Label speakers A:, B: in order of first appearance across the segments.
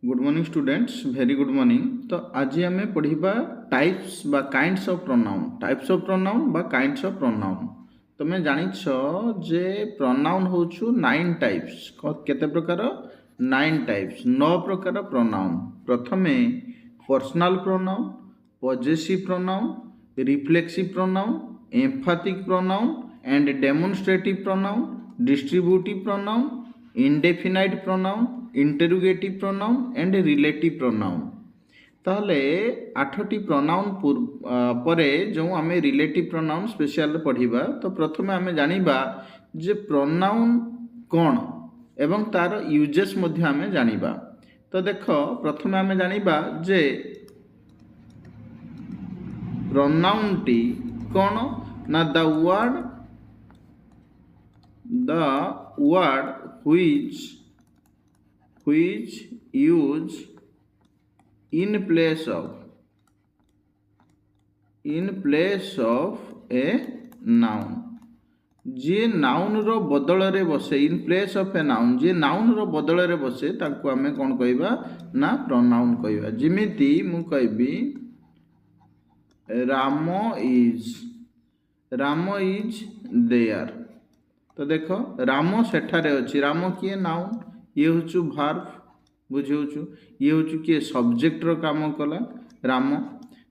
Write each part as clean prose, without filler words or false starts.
A: Good morning students, very good morning. तो आज आम पढ़ा टाइप्स बा काइंड्स ऑफ प्रोनाउन बा काइंड्स ऑफ प्रोनाउन। तुम्हें जानिछ जे प्रोनाउन होचु 9 टाइप्स। केते प्रकार? 9 टाइप्स, 9 प्रकार प्रोनाउन। प्रथमे personal pronoun, possessive pronoun, reflexive pronoun, एम्फैटिक pronoun and demonstrative pronoun, distributive pronoun, indefinite pronoun, interrogative pronoun and relative pronoun. ताहले 8टी प्रोनाउन परे जो आम रिलेटिव प्रोनाउन स्पेशल पढ़िबा। तो प्रथमे आम जानिबा जे प्रोनाउन कौन एवं तार यूजेस मध्य आम जानिबा। तो देख प्रथमे आम जानिबा जे प्रोनाउन टी कौन ना the word which use in place of a noun। जे नाउन रो बदल रे बसे, in place of a noun, जे नाउन रो बदल रे बसे ताको आमे कोन कहबा ना प्रोनाउन कहबा। जिमिति मु कहबी राम इज देयर। तो देखो राम सेठारे अछि, राम किए नाउन, ये हूँ भार्ब, बुझे ये हूँ किए सब्जेक्ट रो काम कला राम।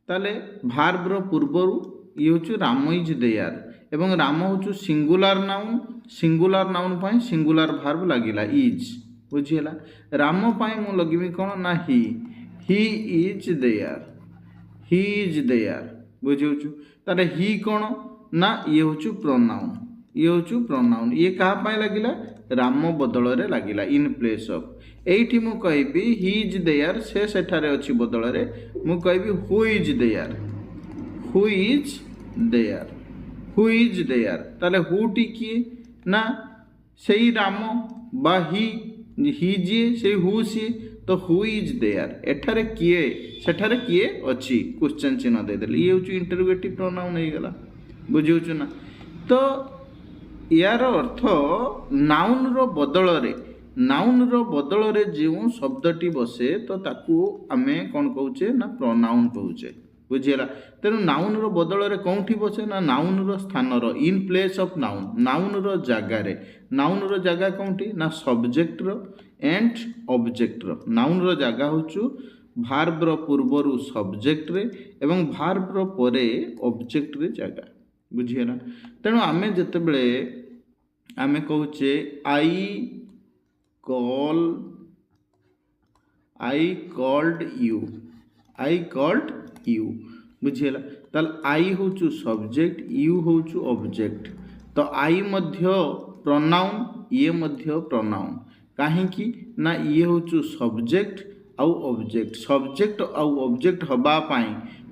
A: ताले भार्ब रो पूर्वर ये हूँ राम इज देयर एवं राम हूँ सिंगुलर नाउन पाई सिंगुलर भार्ब लगिला इज, बुझीला। राम पाई मु लगिमी कौन ना ही इज देयर, बुझे ताले ही कौन ना ये हूँ प्रोनाउन, ये कहा पाई लगिला राम बदल रे लगिला इन प्लेस ऑफ। एठी मु कहबी ही इज देयर, से सेठारे अछि बदल रे मु कहबी हु इज देयर। ताले हु टी किए ना सेही राम बा ही जी से हु सी, तो हु इज देयर एठारे किए सेठारे किए अछि क्वेश्चन चिन्ह दे देली, ये हूँ इंटरोगेटिव प्रोनाउन हो गला, बुझे ना। तो यार अर्थ नाउन रो बदल रे जो शब्दटी बसे तो ताकू आमे कौन कहूचे ना प्रोनाउन कहूचे, बुझीला। तेणु नाउन रो बदल रे कौंठी बसे ना नाउन रो स्थान रो, इन प्लेस ऑफ नाउन रो जगह रे। नाउन रो जगह कौंठी ना सब्जेक्ट रो एंड ऑब्जेक्ट रो। नाउन रो जगह होचु भार्ब रो पूर्वरु सब्जेक्ट रे एवं भार्ब रो परे ऑब्जेक्ट रे जगह, बुझीला। तेणु आमे जेतेबेले आमे कहूचे आई कॉल्ड यू, बुझीला। ताल आई होचु सब्जेक्ट, यू होचु ऑब्जेक्ट। तो आई मध्य प्रोनाउन, ये मध्य प्रोनाउन। काहेकि ना ये होचु सब्जेक्ट आउ ऑब्जेक्ट। सब्जेक्ट आउ ऑब्जेक्ट हबा पाई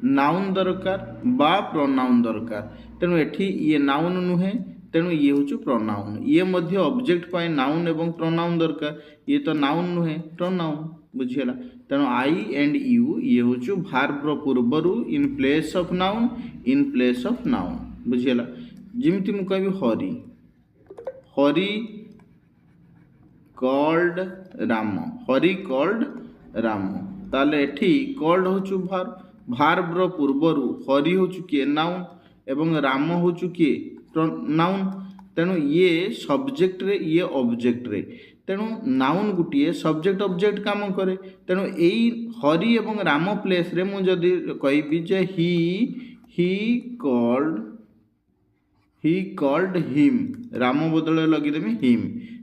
A: नाउन दरकार बा प्रोनाउन दरकार। तेणु एठी ये नाउन नुहे, तेणु ये हूँ प्रोनाउन। ये मध्य ऑब्जेक्ट पाए नाउन एवं प्रोनाउन दरकार, ये तो नाउन नुहे प्रोनाउन, बुझीला। तेणु आई एंड यू ये हूँ भार्ब रो पूर्वरु इन प्लेस ऑफ नाउन, बुझीला। जिमिति मु कहबी हरि कॉल्ड राम। ताले एठी कॉल्ड होचु भार्ब रो पूर्वरु हरि होचु किए नाउन एवं राम होचु किए नाउन। तेणु ये सब्जेक्ट रे, ये ऑब्जेक्ट रे। तेणु नाउन गुटिए सब्जेक्ट ऑब्जेक्ट काम करे। तेणु एई हरि एवं राम प्लेस रे मु जदि कहबी जे ही कॉल्ड हिम, राम बदले लगिदेमी हिम।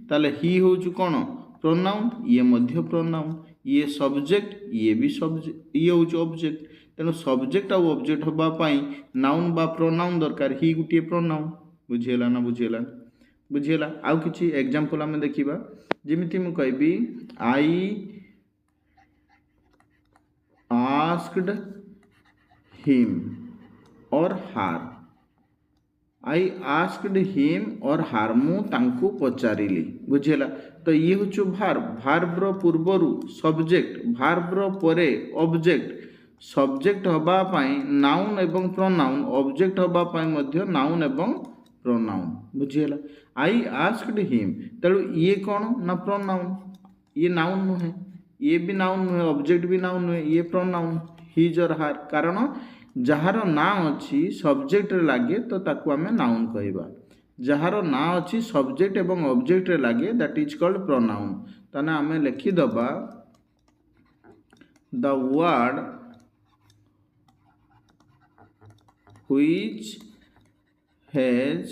A: ताले ही होचु कोन प्रोनाउन, ये मध्य प्रोनाउन, ये सब्जेक्ट, ये भी सब्जेक्ट, ये होचु ऑब्जेक्ट। तेणु सब्जेक्ट और ऑब्जेक्ट हबा पाई नाउन बा प्रोनाउन दरकार, ही गुटिए प्रोनाउन, बुझीला ना बुझीला। आउ किछि एग्जांपल आमे देखिबा। जिमिति मु कहबी आई आस्क्ड हिम और हार, मु तांकू पचारिली, बुझीला। तो ये होचु भार्ब रो पूर्वरु सब्जेक्ट, भार्ब रो परे ऑब्जेक्ट। सब्जेक्ट हबा पाई नाउन एवं प्रोनाउन, ऑब्जेक्ट हबा पाई मध्य नाउन एवं प्रोनाउन, बुझीला। आई आस्क्ड हिम, तेणु ये कौन ना प्रोनाउन, ये नाउन नुहे, ये भी नाउन नुहे, ऑब्जेक्ट भी नाउन नुहे, ये प्रोनाउन हिज और हार। कारण जार ना अच्छी सब्जेक्ट रे लागे तो ताकू आमे नाउन कहबा, जार ना अच्छी सब्जेक्ट एवं ऑब्जेक्ट रे लागे दैट इज कॉल्ड प्रोनाउन। ताने आमे लिखि दबा the word which has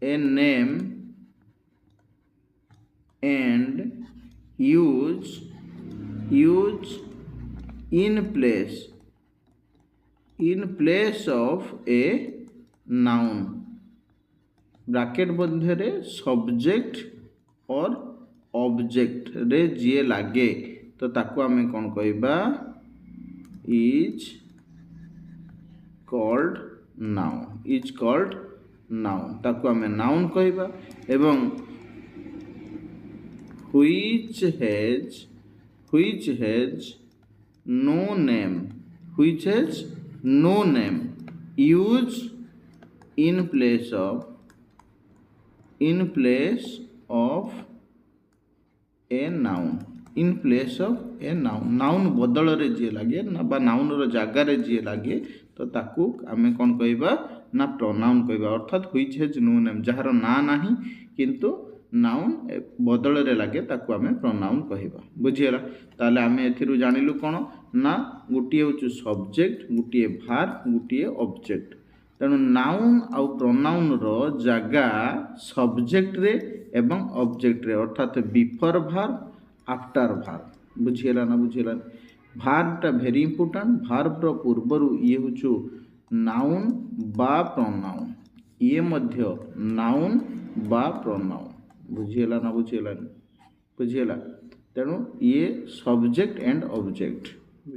A: a name and use in place of a noun। Bracket मध्य रे सब्जेक्ट और ऑब्जेक्ट रे जे लागे तो ताको आमे कौन कहबा, is called noun, is called noun, ताको आमे नाउन कहबा। एवं which has no name, which has no name, use in place of a noun, in place of a noun। Noun बदल रे जे लागे ना बा नाउन रो जागा रे जे लागे तो ताकू आमे कोन कहबा ना प्रोनाउन कहबा। अर्थात which has no name, जहार ना नाही किंतु नाउन बदल रे लागे ताकू आमे प्रोनाउन कहबा। बुझियला? ताले आमे एथिरु जानिलु कोन ना गुटिए होछु सब्जेक्ट, गुटिए भार, गुटिए ऑब्जेक्ट। तेणु नाउन आउ प्रोनाउन रो जागा सब्जेक्ट रे एवं ऑब्जेक्ट रे, अर्थात बिफोर भार आफ्टर भार। बुझियला ना? बुझियला? भार टा वेरी इंपोर्टेंट। भार रो पूर्वरु ये होछु नाउन बा प्रोनाउन, ये मध्य नाउन बा प्रोनाउन। बुझियला ना? बुझियला? बुझियला? तेणु ये सब्जेक्ट एंड ऑब्जेक्ट।